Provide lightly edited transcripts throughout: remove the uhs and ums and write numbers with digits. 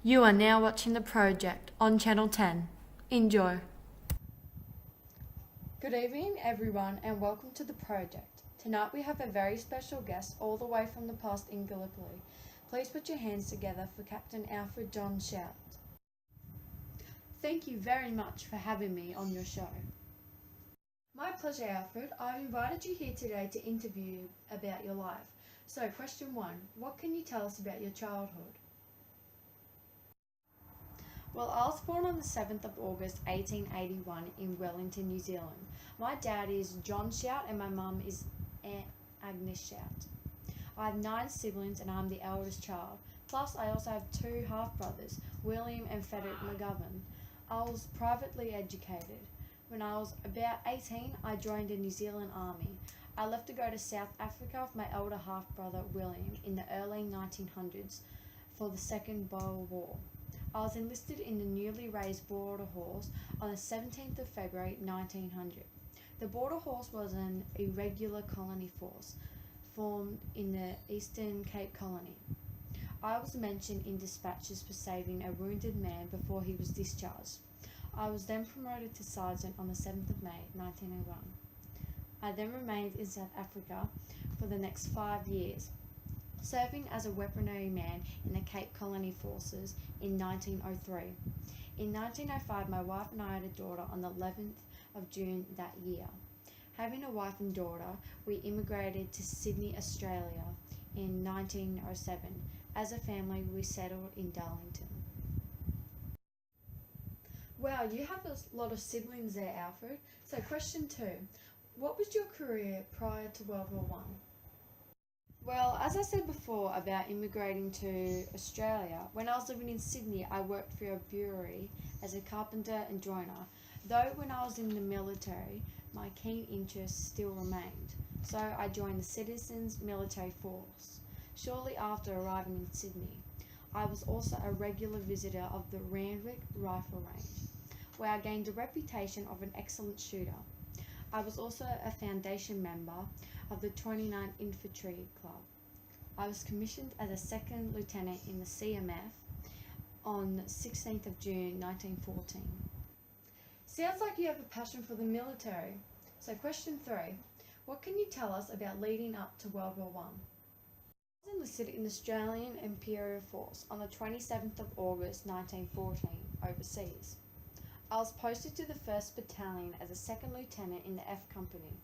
You are now watching The Project on Channel 10. Enjoy. Good evening, everyone, and welcome to The Project. Tonight we have a very special guest all the way from the past in Gallipoli. Please put your hands together for Captain Alfred John Shout. Thank you very much for having me on your show. My pleasure, Alfred. I've invited you here today to interview about your life. So, question one, what can you tell us about your childhood? Well, I was born on the 7th of August 1881 in Wellington, New Zealand. My dad is John Shout and my mum is Agnes Shout. I have 9 siblings and I'm the eldest child. Plus, I also have 2 half-brothers, William and Frederick McGovern. I was privately educated. When I was about 18, I joined the New Zealand Army. I left to go to South Africa with my elder half-brother William in the early 1900s for the Second Boer War. I was enlisted in the newly raised Border Horse on the 17th of February 1900. The Border Horse was an irregular colony force formed in the Eastern Cape Colony. I was mentioned in dispatches for saving a wounded man before he was discharged. I was then promoted to sergeant on the 7th of May 1901. I then remained in South Africa for the next 5 years, serving as a weaponry man in the Cape Colony Forces in 1903. In 1905, my wife and I had a daughter on the 11th of June that year. Having a wife and daughter, we immigrated to Sydney, Australia in 1907. As a family, we settled in Darlington. Wow, you have a lot of siblings there, Alfred. So question 2, what was your career prior to World War One? Well, as I said before about immigrating to Australia, when I was living in Sydney, I worked for a brewery as a carpenter and joiner. Though when I was in the military, my keen interest still remained. So I joined the Citizens Military Force. Shortly after arriving in Sydney, I was also a regular visitor of the Randwick Rifle Range, where I gained a reputation of an excellent shooter. I was also a foundation member of the 29th Infantry Club. I was commissioned as a second lieutenant in the CMF on 16th of June 1914. Sounds like you have a passion for the military. So question 3, what can you tell us about leading up to World War One? I was enlisted in the Australian Imperial Force on the 27th of August 1914 overseas. I was posted to the 1st Battalion as a second lieutenant in the F Company,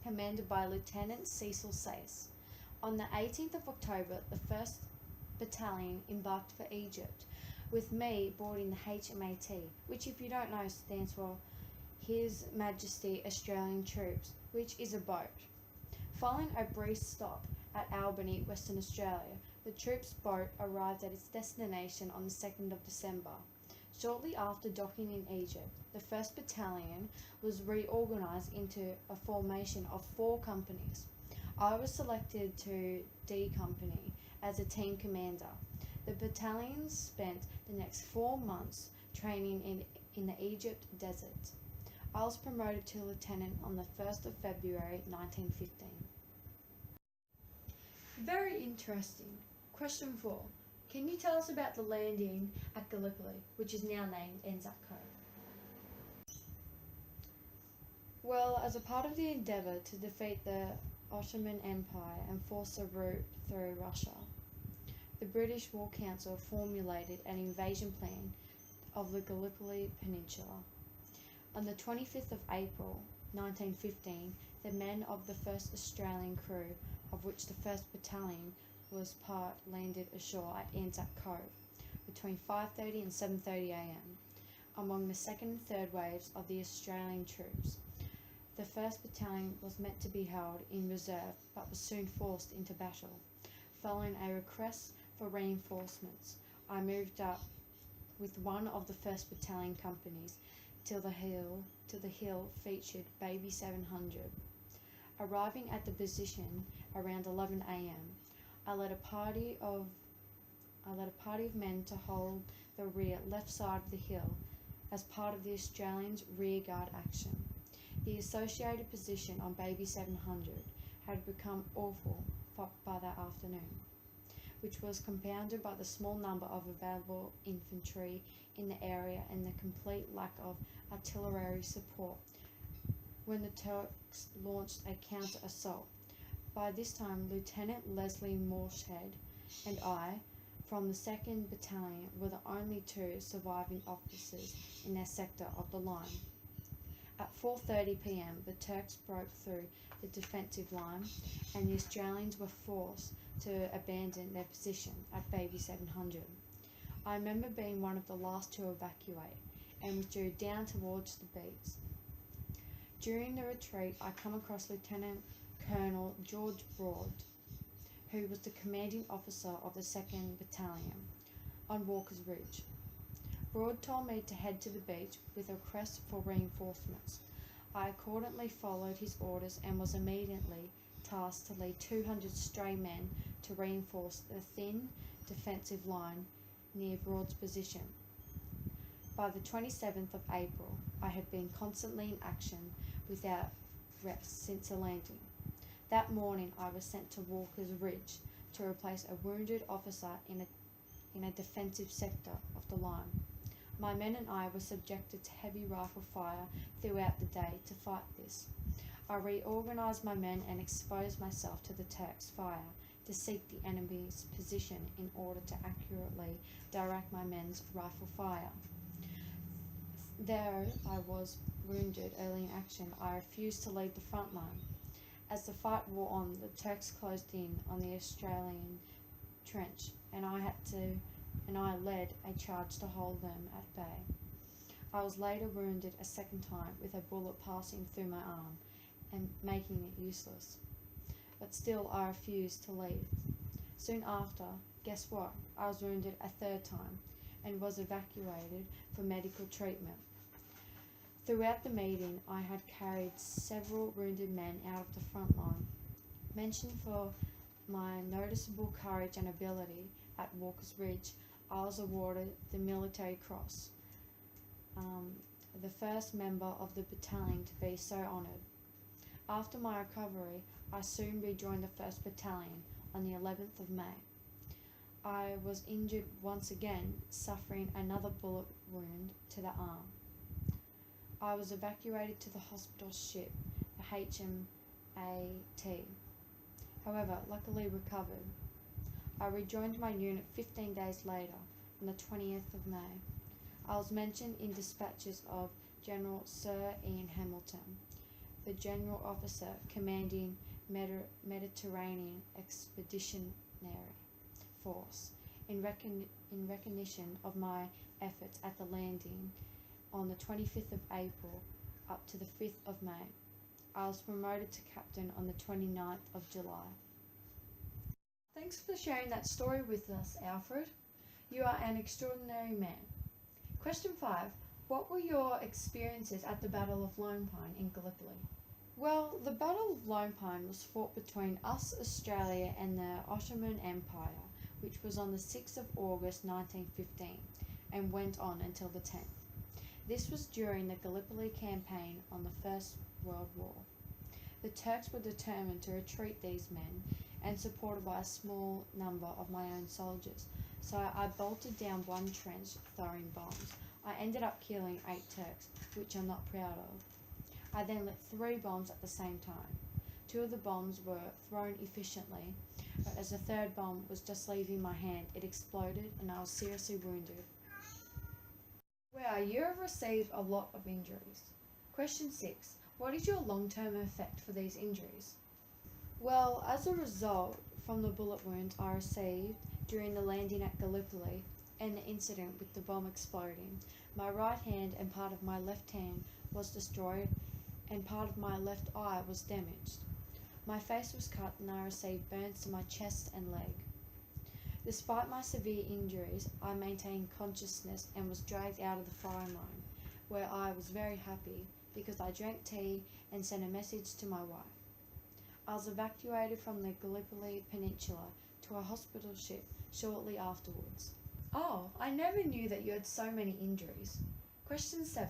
commanded by Lieutenant Cecil Sayce. On the 18th of October, the 1st Battalion embarked for Egypt, with me boarding the HMAT, which if you don't know stands for His Majesty Australian Troops, which is a boat. Following a brief stop at Albany, Western Australia, the troops' boat arrived at its destination on the 2nd of December. Shortly after docking in Egypt, the 1st Battalion was reorganised into a formation of 4 companies. I was selected to D Company as a team commander. The battalion spent the next 4 months training in the Egypt desert. I was promoted to lieutenant on the 1st of February 1915. Very interesting. Question 4. Can you tell us about the landing at Gallipoli, which is now named Anzac Cove? Well, as a part of the endeavour to defeat the Ottoman Empire and force a route through Russia, the British War Council formulated an invasion plan of the Gallipoli Peninsula. On the 25th of April 1915, the men of the 1st Australian crew, of which the 1st Battalion was part, landed ashore at Anzac Cove between 5:30 and 7:30 am, among the 2nd and 3rd waves of the Australian troops. The 1st Battalion was meant to be held in reserve but was soon forced into battle. Following a request for reinforcements, I moved up with one of the 1st Battalion companies till the hill featured Baby 700. Arriving at the position around 11 am, I led a party of men to hold the rear left side of the hill as part of the Australians' rearguard action. The associated position on Baby 700 had become awful by that afternoon. which was compounded by the small number of available infantry in the area and the complete lack of artillery support when the Turks launched a counter-assault. By this time, Lieutenant Leslie Morshead and I, from the 2nd Battalion, were the only two surviving officers in their sector of the line. At 4:30 p.m, the Turks broke through the defensive line, and the Australians were forced to abandon their position at Baby 700. I remember being one of the last to evacuate and withdrew down towards the beach. During the retreat, I come across Lieutenant Colonel George Broad, who was the commanding officer of the 2nd Battalion on Walker's Ridge. Broad told me to head to the beach with a request for reinforcements. I accordingly followed his orders and was immediately tasked to lead 200 stray men to reinforce the thin defensive line near Broad's position. By the 27th of April, I had been constantly in action without rest since the landing. That morning, I was sent to Walker's Ridge to replace a wounded officer in a defensive sector of the line. My men and I were subjected to heavy rifle fire throughout the day to fight this. I reorganised my men and exposed myself to the Turks' fire to seek the enemy's position in order to accurately direct my men's rifle fire. Though I was wounded early in action, I refused to leave the front line. As the fight wore on, the Turks closed in on the Australian trench, and I led a charge to hold them at bay. I was later wounded a second time with a bullet passing through my arm and making it useless. But still I refused to leave. Soon after, guess what? I was wounded a third time and was evacuated for medical treatment. Throughout the meeting, I had carried several wounded men out of the front line. Mentioned for my noticeable courage and ability at Walker's Ridge, I was awarded the Military Cross, the first member of the battalion to be so honoured. After my recovery, I soon rejoined the 1st Battalion on the 11th of May. I was injured once again, suffering another bullet wound to the arm. I was evacuated to the hospital ship, the HMAT. However, luckily recovered. I rejoined my unit 15 days later, on the 20th of May. I was mentioned in dispatches of General Sir Ian Hamilton, the General Officer commanding Mediterranean Expeditionary Force, in recognition of my efforts at the landing on the 25th of April up to the 5th of May. I was promoted to captain on the 29th of July. Thanks for sharing that story with us, Alfred. You are an extraordinary man. Question 5. What were your experiences at the Battle of Lone Pine in Gallipoli? Well, the Battle of Lone Pine was fought between us, Australia, and the Ottoman Empire, which was on the 6th of August 1915 and went on until the 10th. This was during the Gallipoli campaign on the First World War. The Turks were determined to retreat these men and supported by a small number of my own soldiers, so I bolted down one trench throwing bombs. I ended up killing 8 Turks, which I'm not proud of. I then lit 3 bombs at the same time. 2 of the bombs were thrown efficiently, but as the 3rd bomb was just leaving my hand, it exploded and I was seriously wounded. Wow, you have received a lot of injuries. Question 6. What is your long-term effect for these injuries? Well, as a result from the bullet wounds I received during the landing at Gallipoli and the incident with the bomb exploding, my right hand and part of my left hand was destroyed and part of my left eye was damaged. My face was cut and I received burns to my chest and leg. Despite my severe injuries, I maintained consciousness and was dragged out of the firing line, where I was very happy because I drank tea and sent a message to my wife. I was evacuated from the Gallipoli Peninsula to a hospital ship shortly afterwards. Oh, I never knew that you had so many injuries. Question 7.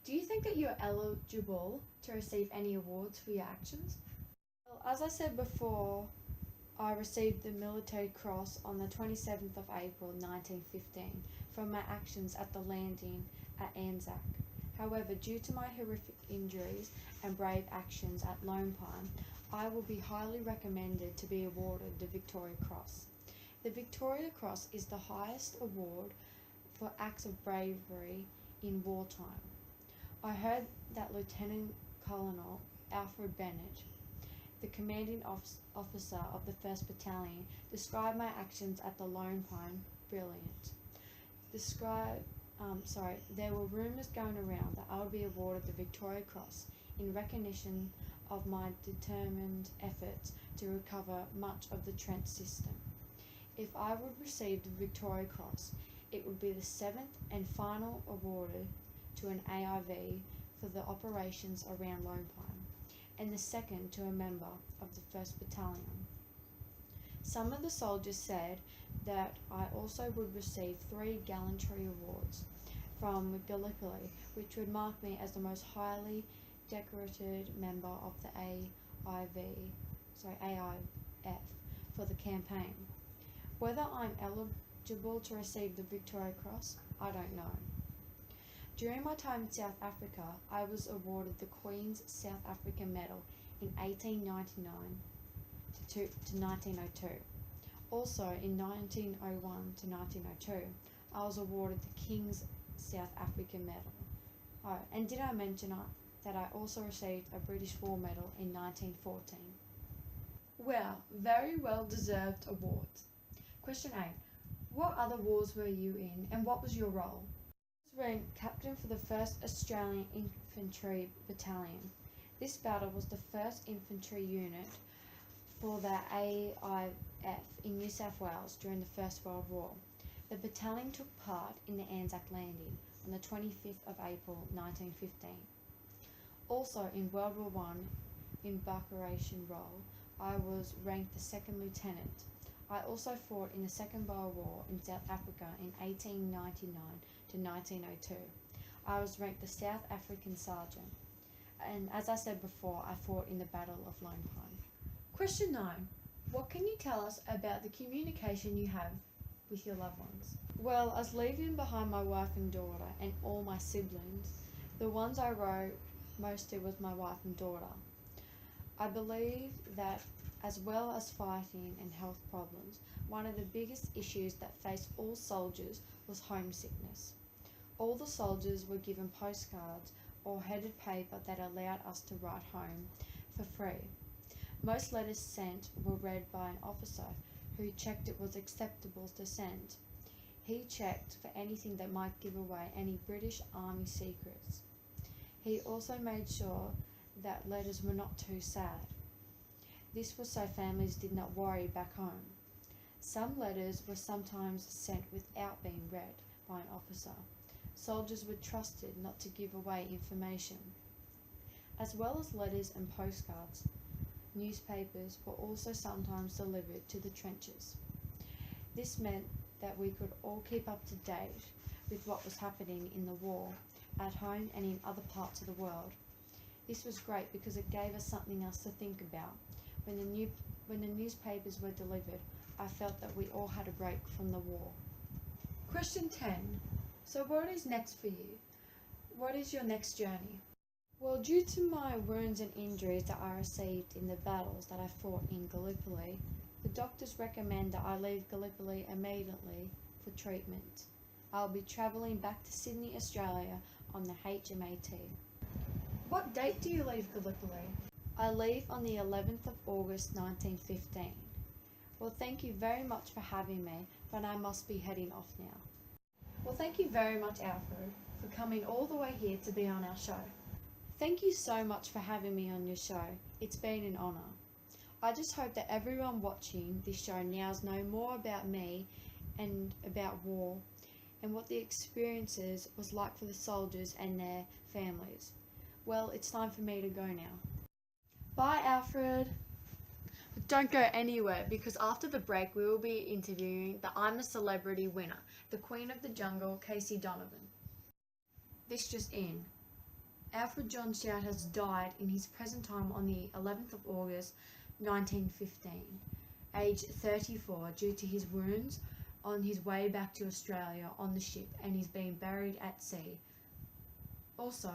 Do you think that you are eligible to receive any awards for your actions? Well, as I said before, I received the Military Cross on the 27th of April 1915 for my actions at the landing at Anzac. However, due to my horrific injuries and brave actions at Lone Pine, I will be highly recommended to be awarded the Victoria Cross. The Victoria Cross is the highest award for acts of bravery in wartime. I heard that Lieutenant Colonel Alfred Bennett, the commanding officer of the 1st Battalion, described my actions at the Lone Pine brilliant. There were rumours going around that I would be awarded the Victoria Cross in recognition of my determined efforts to recover much of the trench system. If I would receive the Victoria Cross, it would be the 7th and final awarded to an AIV for the operations around Lone Pine, and the 2nd to a member of the 1st Battalion. Some of the soldiers said that I also would receive 3 gallantry awards from Gallipoli, which would mark me as the most highly decorated member of the AIF for the campaign. Whether I'm eligible to receive the Victoria Cross, I don't know. During my time in South Africa, I was awarded the Queen's South African Medal in 1899 to 1902. Also, in 1901 to 1902, I was awarded the King's South African Medal. Oh, and did I mention that I also received a British War Medal in 1914? Well, very well deserved awards. Question 8. What other wars were you in and what was your role? I was ranked captain for the 1st Australian Infantry Battalion. This battle was the 1st infantry unit for the AIF in New South Wales during the First World War. The battalion took part in the Anzac landing on the 25th of April 1915. Also in World War I, in Barbaration role, I was ranked the 2nd lieutenant. I also fought in the Second Boer War in South Africa in 1899 to 1902. I was ranked the South African Sergeant. And as I said before, I fought in the Battle of Lone Pine. Question 9. What can you tell us about the communication you have with your loved ones? Well, I was leaving behind my wife and daughter and all my siblings. The ones I wrote most to was my wife and daughter. I believe that as well as fighting and health problems, one of the biggest issues that faced all soldiers was homesickness. All the soldiers were given postcards or headed paper that allowed us to write home for free. Most letters sent were read by an officer who checked it was acceptable to send. He checked for anything that might give away any British Army secrets. He also made sure that letters were not too sad. This was so families did not worry back home. Some letters were sometimes sent without being read by an officer. Soldiers were trusted not to give away information. As well as letters and postcards, newspapers were also sometimes delivered to the trenches. This meant that we could all keep up to date with what was happening in the war, at home and in other parts of the world. This was great because it gave us something else to think about. When the newspapers were delivered, I felt that we all had a break from the war. Question 10. So what is next for you? What is your next journey? Well, due to my wounds and injuries that I received in the battles that I fought in Gallipoli, the doctors recommend that I leave Gallipoli immediately for treatment. I'll be travelling back to Sydney, Australia on the HMAT. What date do you leave Gallipoli? I leave on the 11th of August 1915. Well, thank you very much for having me, but I must be heading off now. Well, thank you very much, Alfred, for coming all the way here to be on our show. Thank you so much for having me on your show. It's been an honour. I just hope that everyone watching this show now knows more about me and about war and what the experiences was like for the soldiers and their families. Well, it's time for me to go now. Bye, Alfred. But don't go anywhere because after the break we will be interviewing the I'm a Celebrity winner, the Queen of the Jungle, Casey Donovan. This just in. Alfred John Stroud has died in his present time on the 11th of August 1915. aged 34, due to his wounds on his way back to Australia on the ship, and he's been buried at sea. Also,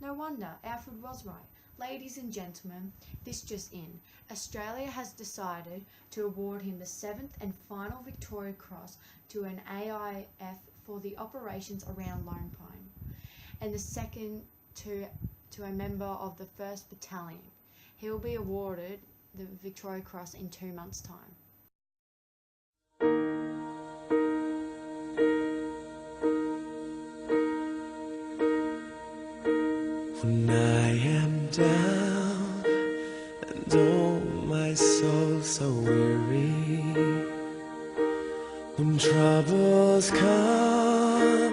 no wonder, Alfred was right. Ladies and gentlemen, this just in. Australia has decided to award him the 7th and final Victoria Cross to an AIF for the operations around Lone Pine, and the second to a member of the 1st Battalion. He will be awarded the Victoria Cross in 2 months' time. When I am down and oh my soul so weary, when troubles come